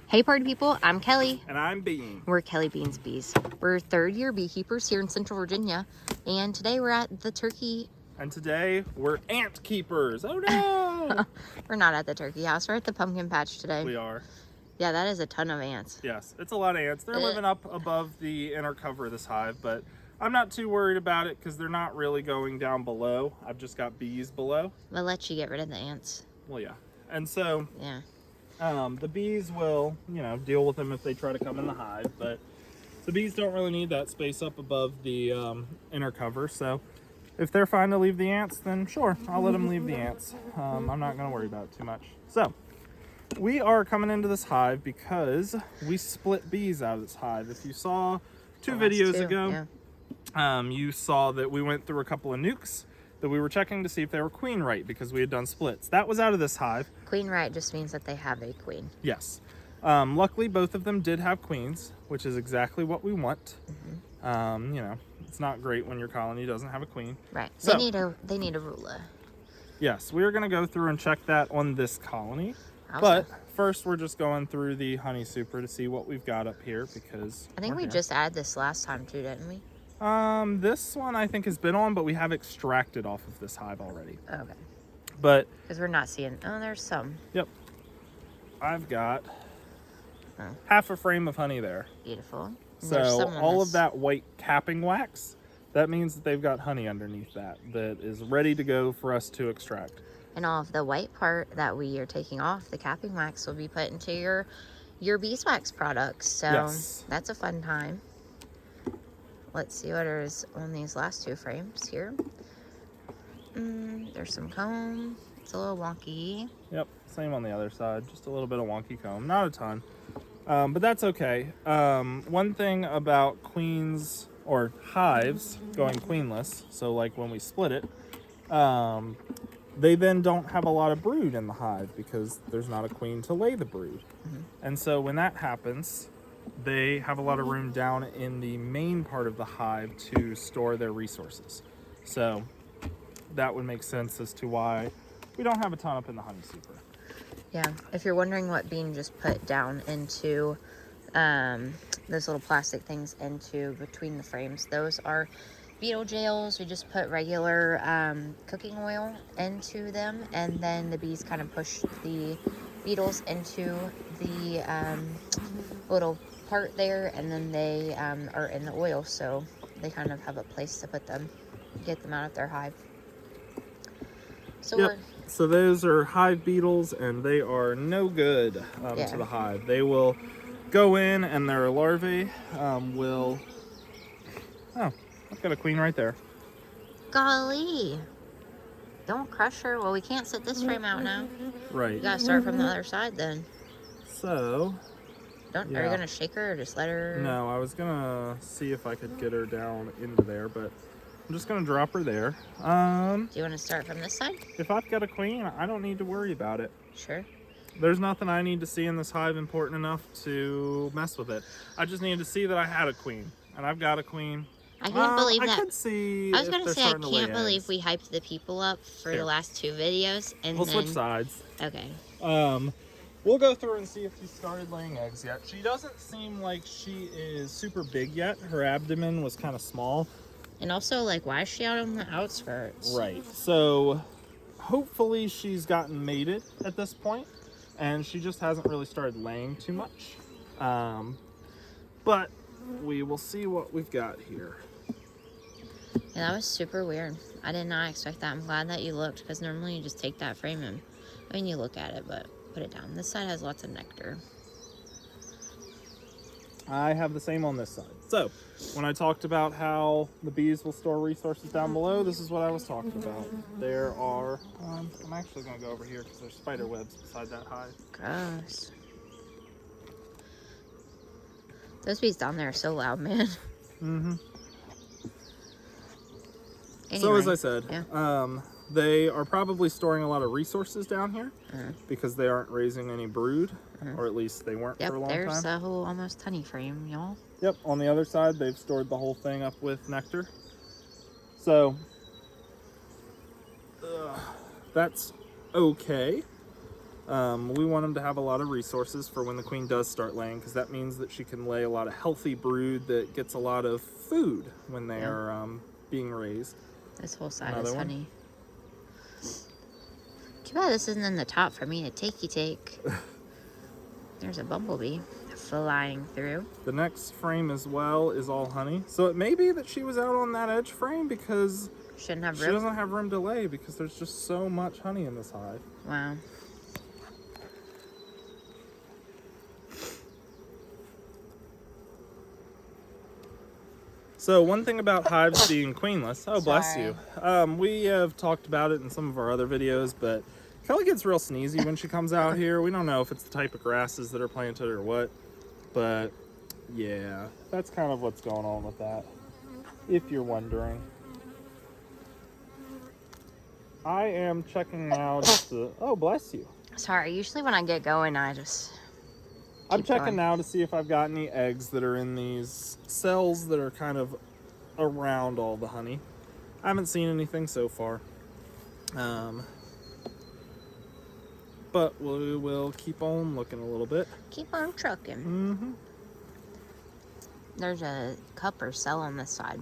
Hey party people, I'm Kelly. And I'm Bean. We're Kelly Beans Bees. We're third-year beekeepers here in Central Virginia, and today we're at the turkey. And today we're ant keepers. Oh no! We're not at the turkey house, we're at the pumpkin patch today. We are. Yeah, that is a ton of ants. Yes, it's a lot of ants. They're living up above the inner cover of this hive, but I'm not too worried about it because they're not really going down below. I've just got bees below. We'll let you get rid of the ants. Well, yeah. And so, yeah. The bees will, deal with them if they try to come in the hive, but the bees don't really need that space up above the inner cover, so if they're fine to leave the ants, then sure, I'll let them leave the ants. I'm not going to worry about it too much. So, we are coming into this hive because we split bees out of this hive. If you saw two videos ago, you saw that we went through a couple of nukes that we were checking to see if they were queen right because we had done splits. That was out of this hive. Queen right just means that they have a queen. Yes. Luckily, both of them did have queens, which is exactly what we want. It's not great when your colony doesn't have a queen. Right. So, they need a ruler. Yes, we're going to go through and check that on this colony. Also, but first, we're just going through the honey super to see what we've got up here because I think we just added this last time too, didn't we? This one I think has been on, but we have extracted off of this hive already. Okay. But because we're not seeing. Oh, there's some. Yep. I've got half a frame of honey there. Beautiful. So all of that white capping wax, that means that they've got honey underneath that is ready to go for us to extract. And all of the white part that we are taking off, the capping wax, will be put into your beeswax products. So yes, that's a fun time. Let's see what is on these last two frames here. There's some comb. It's a little wonky. Yep, same on the other side. Just a little bit of wonky comb. Not a ton. But that's okay. One thing about queens or hives going queenless, so like when we split it, they then don't have a lot of brood in the hive because there's not a queen to lay the brood. And so when that happens, they have a lot of room down in the main part of the hive to store their resources. So that would make sense as to why we don't have a ton up in the honey super. Yeah, if you're wondering what Bean just put down into those little plastic things into between the frames, those are beetle jails. We just put regular cooking oil into them, and then the bees kind of push the beetles into the little part there, and then they are in the oil, so they kind of have a place to put them, get them out of their hive. So so those are hive beetles, and they are no good to the hive. They will go in, and their larvae will... Oh, I've got a queen right there. Golly. Don't crush her. Well, we can't set this frame out now. Right. You gotta start from the other side then. So... Are you gonna shake her or just let her? No, I was gonna see if I could get her down into there, but I'm just gonna drop her there. Do you want to start from this side? If I've got a queen, I don't need to worry about it. Sure. There's nothing I need to see in this hive important enough to mess with it. I just needed to see that I had a queen, and I've got a queen. I can't believe that. I could see. I was gonna say I can't believe we hyped the people up for the last two videos, and we'll switch sides. Okay. We'll go through and see if she started laying eggs yet. She doesn't seem like she is super big yet. Her abdomen was kind of small. And also, like, why is she out on the outskirts? Right. So, hopefully she's gotten mated at this point, and she just hasn't really started laying too much. But we will see what we've got here. Yeah, that was super weird. I did not expect that. I'm glad that you looked, because normally you just take that frame and, I mean, you look at it, but put it down. This side has lots of nectar. I have the same on this side. So, when I talked about how the bees will store resources down below, this is what I was talking about. There are, I'm actually going to go over here because there's spider webs beside that hive. Gross. Those bees down there are so loud, man. Anyway, so as I said, they are probably storing a lot of resources down here because they aren't raising any brood, or at least they weren't for a long time. There's a whole almost honey frame, y'all. Yep, on the other side, they've stored the whole thing up with nectar. So, that's okay. We want them to have a lot of resources for when the queen does start laying, because that means that she can lay a lot of healthy brood that gets a lot of food when they are being raised. This whole side Another is one. honey. Too bad this isn't in the top for me to take. There's a bumblebee flying through. The next frame as well is all honey. So it may be that she was out on that edge frame because Shouldn't have she room. doesn't have room to lay, because there's just so much honey in this hive. Wow. So one thing about hives being queenless, oh bless Sorry. you. We have talked about it in some of our other videos, but Kelly gets real sneezy when she comes out here. We don't know if it's the type of grasses that are planted or what, but yeah, that's kind of what's going on with that, if you're wondering. I am checking now just to, oh bless you. Sorry, usually when I get going, I just I'm keep checking going. now to see if I've got any eggs that are in these cells that are kind of around all the honey. I haven't seen anything so far. But we will keep on looking a little bit. Keep on trucking. Mm-hmm. There's a cup or cell on this side.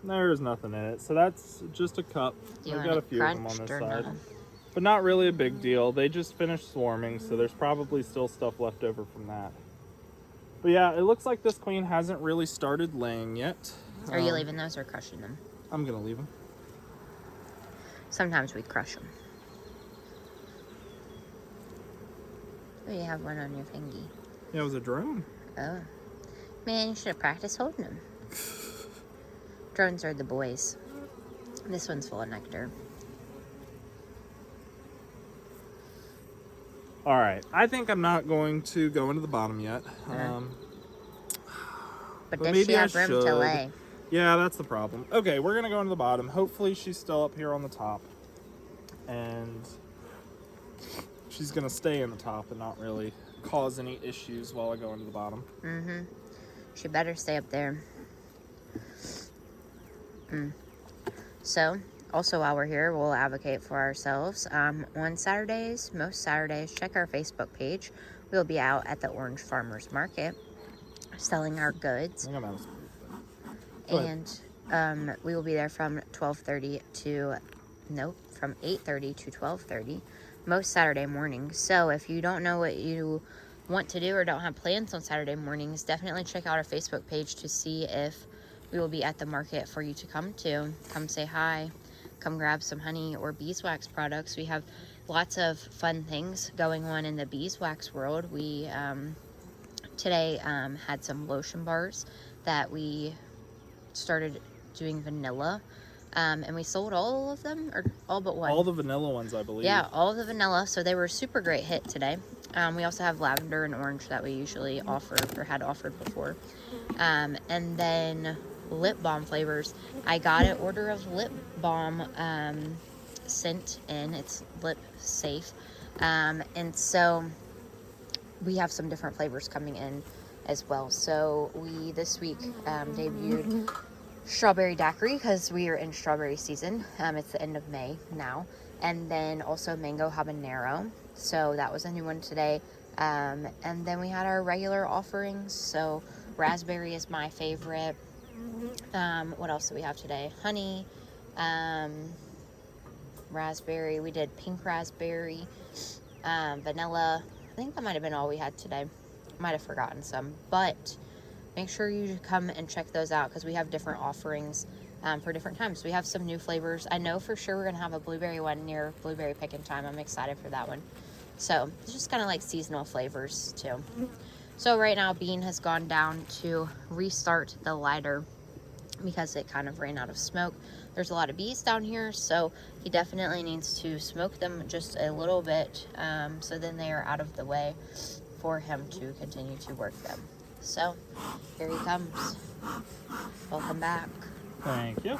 There's nothing in it. So that's just a cup. Do you I've want got a it few of them on crunched this or side. no? But not really a big deal. They just finished swarming, so there's probably still stuff left over from that. But yeah, it looks like this queen hasn't really started laying yet. Are you leaving those or crushing them? I'm gonna leave them. Sometimes we crush them. Oh, you have one on your fingy. Yeah, it was a drone. Oh. Man, you should have practiced holding them. Drones are the boys. This one's full of nectar. All right, I think I'm not going to go into the bottom yet. But But does maybe she I have room to should. lay? Yeah, that's the problem. Okay, we're gonna go into the bottom. Hopefully she's still up here on the top. And she's gonna stay in the top and not really cause any issues while I go into the bottom. Mm-hmm. She better stay up there. So, also while we're here, we'll advocate for ourselves. On Saturdays, most Saturdays, check our Facebook page. We'll be out at the Orange Farmers Market selling our goods. I think I'm out of school. Go ahead. And we will be there from 12:30 to, from 8:30 to 12:30 most Saturday mornings. So if you don't know what you want to do or don't have plans on Saturday mornings, definitely check out our Facebook page to see if we will be at the market for you to come to. Come say hi, come grab some honey or beeswax products. We have lots of fun things going on in the beeswax world. We today had some lotion bars that we started doing vanilla, and we sold all of them, or all but one. All the vanilla ones, I believe. Yeah, all of the vanilla, so they were a super great hit today. We also have lavender and orange that we usually offer or had offered before, and then lip balm flavors. I got an order of lip balm sent in. It's lip safe, and so we have some different flavors coming in as well. So we this week debuted strawberry daiquiri because we are in strawberry season. It's the end of May now, and then also mango habanero. So that was a new one today. And then we had our regular offerings. So raspberry is my favorite. What else do we have today? Honey, raspberry. We did pink raspberry, vanilla. I think that might have been all we had today. Might have forgotten some, but make sure you come and check those out because we have different offerings for different times. We have some new flavors. I know for sure we're going to have a blueberry one near blueberry picking time. I'm excited for that one. So it's just kind of like seasonal flavors too. So right now Bean has gone down to restart the lighter because it kind of ran out of smoke. There's a lot of bees down here, so he definitely needs to smoke them just a little bit so then they are out of the way for him to continue to work them. So here he comes. Welcome back. Thank you.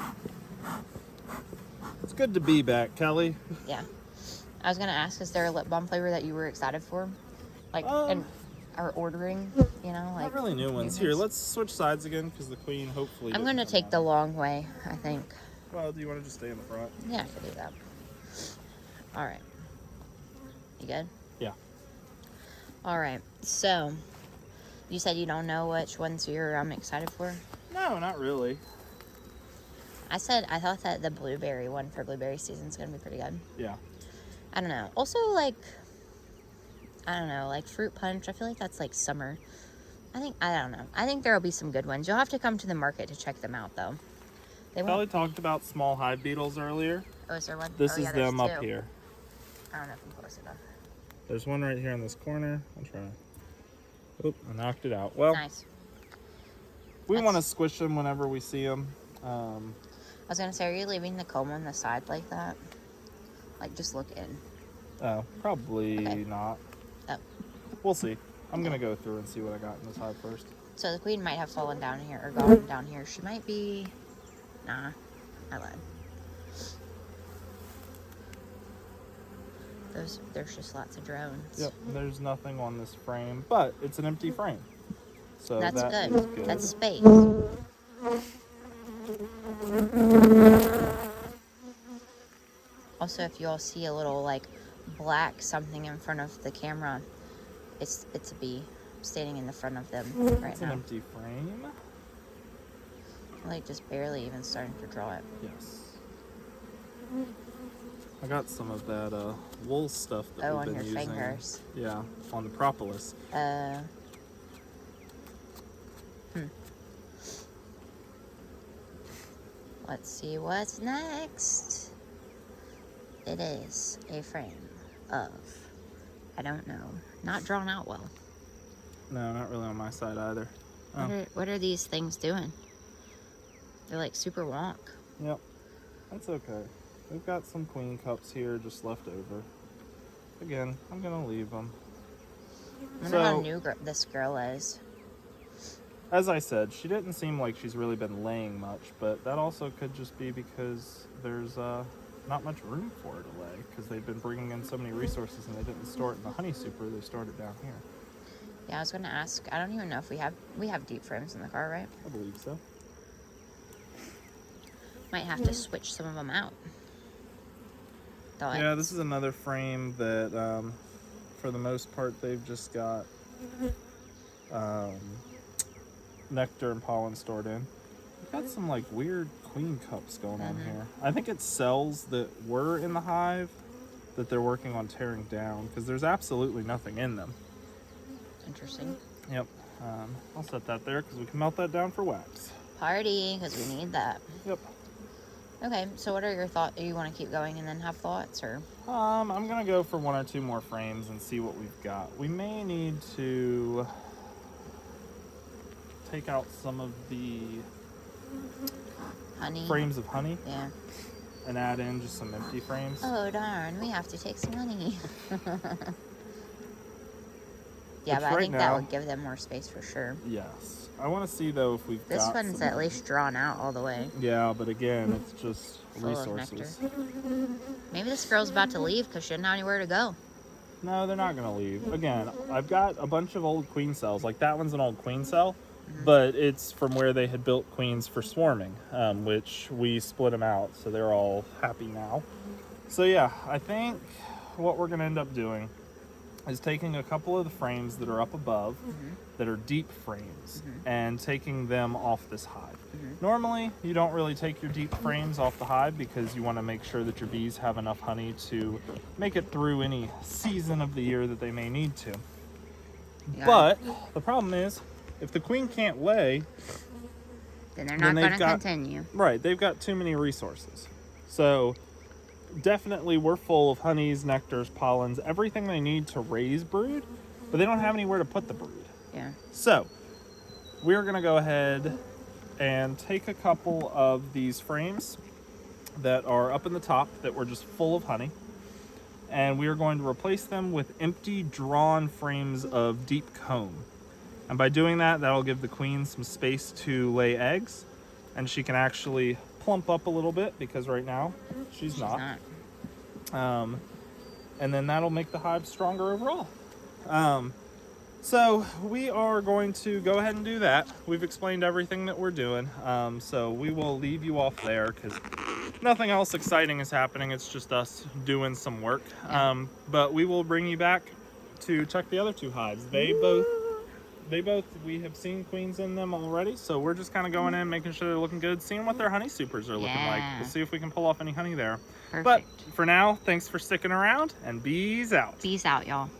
It's good to be back, Kelly. Yeah. I was going to ask, is there a lip balm flavor that you were excited for? Like, and are ordering, you know, like Not really new ones. Here, let's switch sides again because the queen hopefully. I'm didn't gonna come take out. the long way, I think. Well, do you want to just stay in the front? Yeah, I could do that. All right. You good? Yeah. All right. So, you said you don't know which ones you're excited for? No, not really. I thought that the blueberry one for blueberry season is going to be pretty good. Yeah. I don't know. Also, like, I don't know, like fruit punch. I feel like that's like summer. I don't know. I think there will be some good ones. You'll have to come to the market to check them out, though. They Probably won't. talked about small hive beetles earlier. Oh, is there one? This oh, yeah, is there's them two. up here. I don't know if I'm close enough. There's one right here in this corner. I'll try. Oop, I knocked it out. Well, Nice. we want to squish them whenever we see them. I was going to say, are you leaving the comb on the side like that? Like, just look in. Oh, probably Okay. not. Oh. We'll see. I'm going to go through and see what I got in this hive first. So the queen might have fallen down here, or gone down here. She might be... Nah, I lied. There's just lots of drones. Yep, there's nothing on this frame, but it's an empty frame. So That's that good. is good. That's space. Also, if you all see a little, like, black something in front of the camera, it's a bee standing in the front of them right It's an now. empty frame. Like, just barely even starting to draw it. Yes. I got some of that wool stuff that Oh, we've on been your using. fingers. Yeah, on the propolis. Let's see what's next. It is a frame of, I don't know, not drawn out well. No, not really on my side either. Oh. What are these things doing? They're like super wonk. Yep, that's okay. We've got some queen cups here just left over. Again, I'm gonna leave them. I wonder how new this girl is. As I said, she didn't seem like she's really been laying much, but that also could just be because there's not much room for her to lay, because they've been bringing in so many resources and they didn't store it in the honey super, they stored it down here. Yeah, I was gonna ask. I don't even know if we have deep frames in the car, right? I believe so. Might have to switch some of them out. Yeah, this is another frame that, for the most part, they've just got nectar and pollen stored in. We've got some like weird queen cups going on here. I think it's cells that were in the hive that they're working on tearing down because there's absolutely nothing in them. Interesting. Yep. I'll set that there because we can melt that down for wax. Party, because we need that. Yep. Okay, so what are your thoughts? Do you want to keep going and then have thoughts, or? I'm gonna go for one or two more frames and see what we've got. We may need to take out some of the Honey. frames of honey. Yeah. And add in just some empty frames. Oh darn, we have to take some honey. Yeah, Which but I right think that now- would give them more space for sure. Yes. I want to see though if we've This got one's some... at least drawn out all the way. Yeah, but again, it's just Full of resources. Maybe this girl's about to leave because she doesn't have anywhere to go. No, they're not going to leave. Again, I've got a bunch of old queen cells. Like that one's an old queen cell, but it's from where they had built queens for swarming, which we split them out. So they're all happy now. So yeah, I think what we're going to end up doing is taking a couple of the frames that are up above, that are deep frames, and taking them off this hive. Normally, you don't really take your deep frames off the hive because you want to make sure that your bees have enough honey to make it through any season of the year that they may need to. Yeah. But the problem is, if the queen can't lay, Then they're not going to got- continue. right, they've got too many resources. So definitely we're full of honeys, nectars, pollens, everything they need to raise brood, but they don't have anywhere to put the brood. Yeah. So we're going to go ahead and take a couple of these frames that are up in the top that were just full of honey, and we are going to replace them with empty drawn frames of deep comb. And by doing that, that'll give the queen some space to lay eggs, and she can actually plump up a little bit because right now she's not. And then that'll make the hive stronger overall. So we are going to go ahead and do that. We've explained everything that we're doing. So we will leave you off there because nothing else exciting is happening. It's just us doing some work. But we will bring you back to check the other 2 hives. They both, we have seen queens in them already. So we're just kind of going in, making sure they're looking good, seeing what their honey supers are looking like. We'll see if we can pull off any honey there. Perfect. But for now, thanks for sticking around, and bees out. Bees out, y'all.